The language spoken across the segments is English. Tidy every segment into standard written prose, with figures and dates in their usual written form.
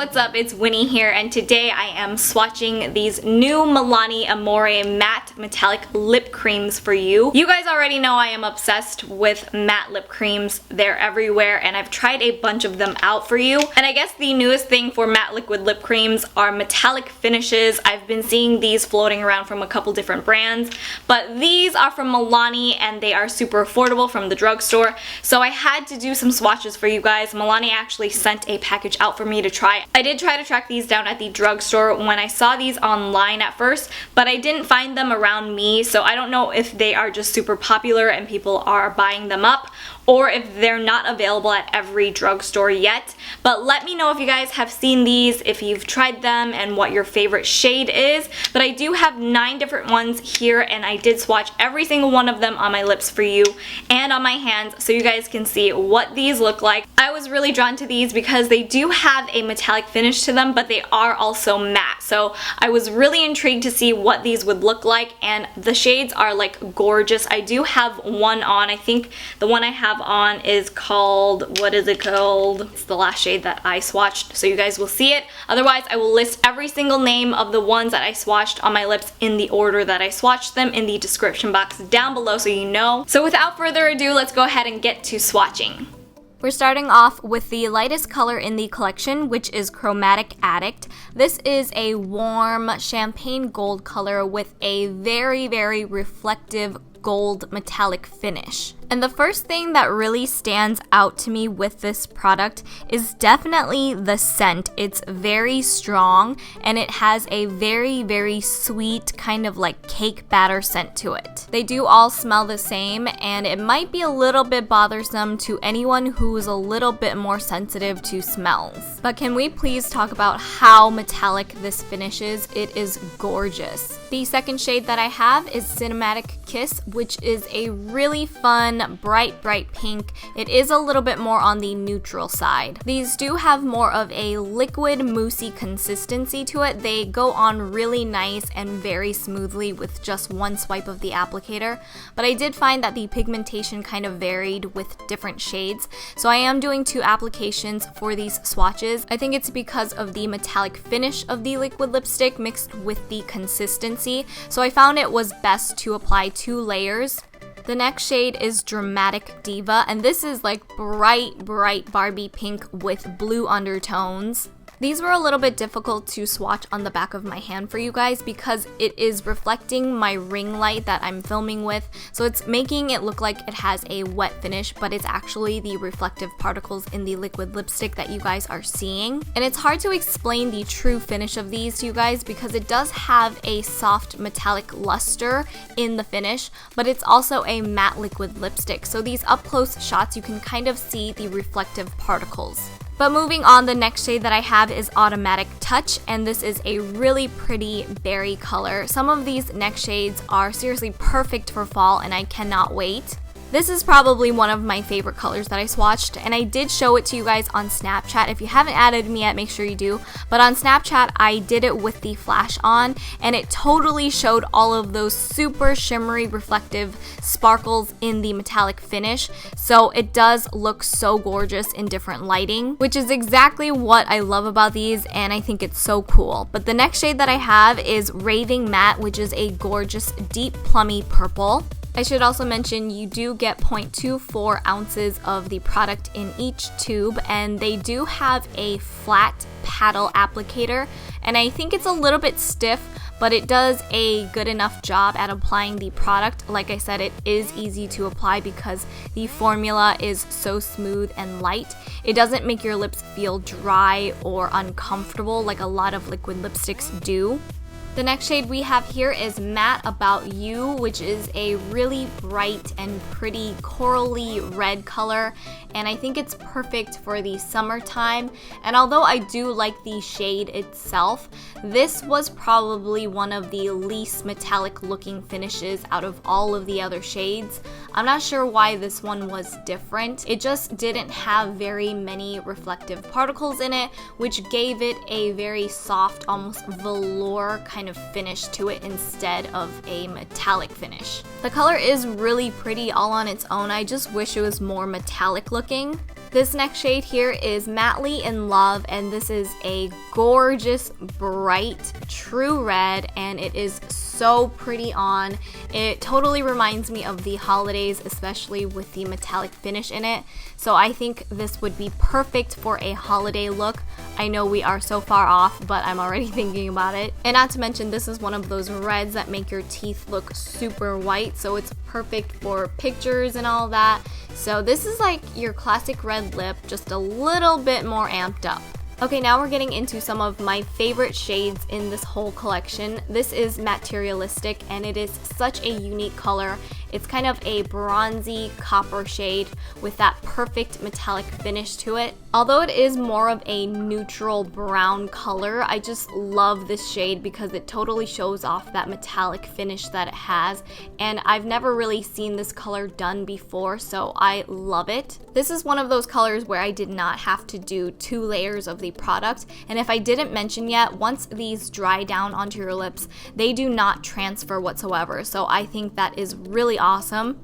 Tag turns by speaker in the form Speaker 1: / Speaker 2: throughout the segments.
Speaker 1: what's up? It's Winnie here, and today I am swatching these new Milani Amore matte metallic lip creams for you. You guys already know I am obsessed with matte lip creams. They're everywhere, and I've tried a bunch of them out for you. And I guess the newest thing for matte liquid lip creams are metallic finishes. I've been seeing these floating around from a couple different brands, but these are from Milani, and they are super affordable from the drugstore. So I had to do some swatches for you guys. Milani actually sent a package out for me to try. I did try to track these down at the drugstore when I saw these online at first, but I didn't find them around me, so I don't know if they are just super popular and people are buying them up, or if they're not available at every drugstore yet. But let me know if you guys have seen these, if you've tried them, and what your favorite shade is. But I do have 9 different ones here, and I did swatch every single one of them on my lips for you and on my hands so you guys can see what these look like. I was really drawn to these because they do have a metallic finish to them, but they are also matte. So I was really intrigued to see what these would look like, and the shades are like gorgeous. I do have one on. I think the one I have on is called, what is it called? It's the last shade that I swatched, so you guys will see it. Otherwise, I will list every single name of the ones that I swatched on my lips in the order that I swatched them in the description box down below so you know. So without further ado, let's go ahead and get to swatching. We're starting off with the lightest color in the collection, which is Chromatic Addict. This is a warm champagne gold color with a very, very reflective gold metallic finish. And the first thing that really stands out to me with this product is definitely the scent. It's very strong, and it has a very, very sweet kind of like cake batter scent to it. They do all smell the same, and it might be a little bit bothersome to anyone who is a little bit more sensitive to smells. But can we please talk about how metallic this finish is? It is gorgeous. The second shade that I have is Cinemattic Kiss, which is a really fun bright pink. It is a little bit more on the neutral side. These do have more of a liquid moussey consistency to it. They go on really nice and very smoothly with just one swipe of the applicator, but I did find that the pigmentation kind of varied with different shades, so I am doing 2 applications for these swatches. I think it's because of the metallic finish of the liquid lipstick mixed with the consistency, so I found it was best to apply 2 layers. The next shade is Dramatic Diva, and this is like bright Barbie pink with blue undertones. These were a little bit difficult to swatch on the back of my hand for you guys because it is reflecting my ring light that I'm filming with, so it's making it look like it has a wet finish, but it's actually the reflective particles in the liquid lipstick that you guys are seeing. And it's hard to explain the true finish of these to you guys because it does have a soft metallic luster in the finish, but it's also a matte liquid lipstick, so these up close shots you can kind of see the reflective particles. But moving on, the next shade that I have is Automattic Touch, and this is a really pretty berry color. Some of these next shades are seriously perfect for fall, and I cannot wait. This is probably one of my favorite colors that I swatched, and I did show it to you guys on Snapchat. If you haven't added me yet, make sure you do. But on Snapchat, I did it with the flash on, and it totally showed all of those super shimmery, reflective sparkles in the metallic finish. So it does look so gorgeous in different lighting, which is exactly what I love about these, and I think it's so cool. But the next shade that I have is Raving Matte, which is a gorgeous deep plummy purple. I should also mention you do get 0.24 ounces of the product in each tube, and they do have a flat paddle applicator, and I think it's a little bit stiff, but it does a good enough job at applying the product. Like I said, it is easy to apply because the formula is so smooth and light. It doesn't make your lips feel dry or uncomfortable like a lot of liquid lipsticks do. The next shade we have here is Matte About You, which is a really bright and pretty corally red color, and I think it's perfect for the summertime. And although I do like the shade itself, this was probably one of the least metallic looking finishes out of all of the other shades. I'm not sure why this one was different. It just didn't have very many reflective particles in it, which gave it a very soft, almost velour kind of finish to it instead of a metallic finish. The color is really pretty all on its own. I just wish it was more metallic looking. This next shade here is Madly in Love, and this is a gorgeous, bright, true red, and it is so pretty on. It totally reminds me of the holidays, especially with the metallic finish in it. So I think this would be perfect for a holiday look. I know we are so far off, but I'm already thinking about it. And not to mention, this is one of those reds that make your teeth look super white, so it's perfect for pictures and all that. So this is like your classic red lip, just a little bit more amped up. Okay, now we're getting into some of my favorite shades in this whole collection. This is Materialistic, and it is such a unique color. It's kind of a bronzy copper shade with that perfect metallic finish to it. Although it is more of a neutral brown color, I just love this shade because it totally shows off that metallic finish that it has, and I've never really seen this color done before, so I love it. This is one of those colors where I did not have to do 2 layers of the product, and if I didn't mention yet, once these dry down onto your lips, they do not transfer whatsoever, so I think that is really awesome.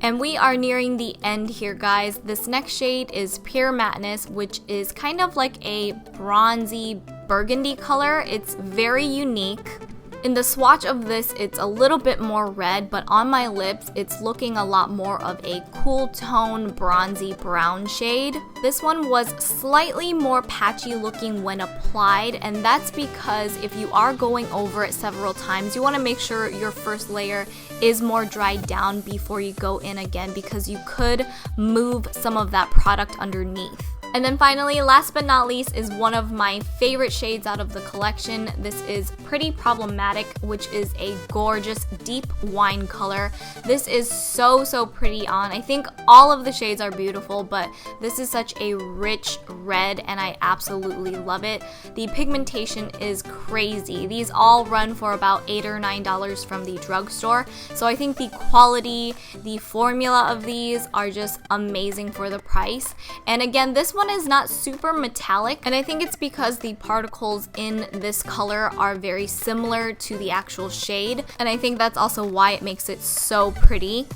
Speaker 1: And we are nearing the end here, guys. This next shade is Pure Matteness, which is kind of like a bronzy burgundy color. It's very unique. In the swatch of this, it's a little bit more red, but on my lips, it's looking a lot more of a cool tone bronzy brown shade. This one was slightly more patchy looking when applied, and that's because if you are going over it several times, you want to make sure your first layer is more dried down before you go in again, because you could move some of that product underneath. And then finally, last but not least, is one of my favorite shades out of the collection. This is Pretty Problematic, which is a gorgeous deep wine color. This is so pretty on. I think all of the shades are beautiful, but this is such a rich red and I absolutely love it. The pigmentation is crazy. These all run for about $8 or $9 from the drugstore. So I think the quality, the formula of these are just amazing for the price. And again, this one is not super metallic, and I think it's because the particles in this color are very similar to the actual shade, and I think that's also why it makes it so pretty.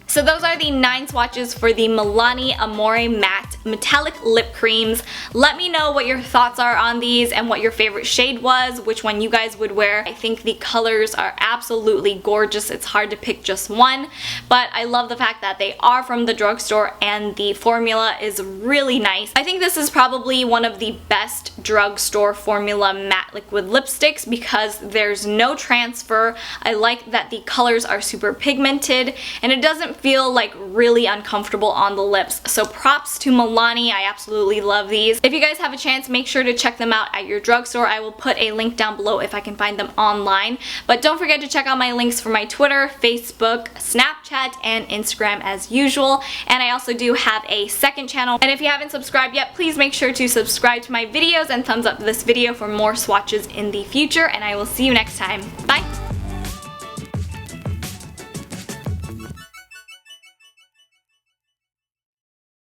Speaker 1: So those are the 9 swatches for the Milani Amore Matte Metallic Lip Creams. Let me know what your thoughts are on these and what your favorite shade was, which one you guys would wear. I think the colors are absolutely gorgeous. It's hard to pick just one, but I love the fact that they are from the drugstore and the formula is really nice. I think this is probably one of the best drugstore formula matte liquid lipsticks because there's no transfer. I like that the colors are super pigmented and it doesn't feel like really uncomfortable on the lips. So props to Milani. I absolutely love these. If you guys have a chance, make sure to check them out at your drugstore. I will put a link down below if I can find them online. But don't forget to check out my links for my Twitter, Facebook, Snapchat, and Instagram as usual. And I also do have a second channel. And if you haven't subscribed yet, please make sure to subscribe to my videos and thumbs up this video for more swatches in the future. And I will see you next time. Bye!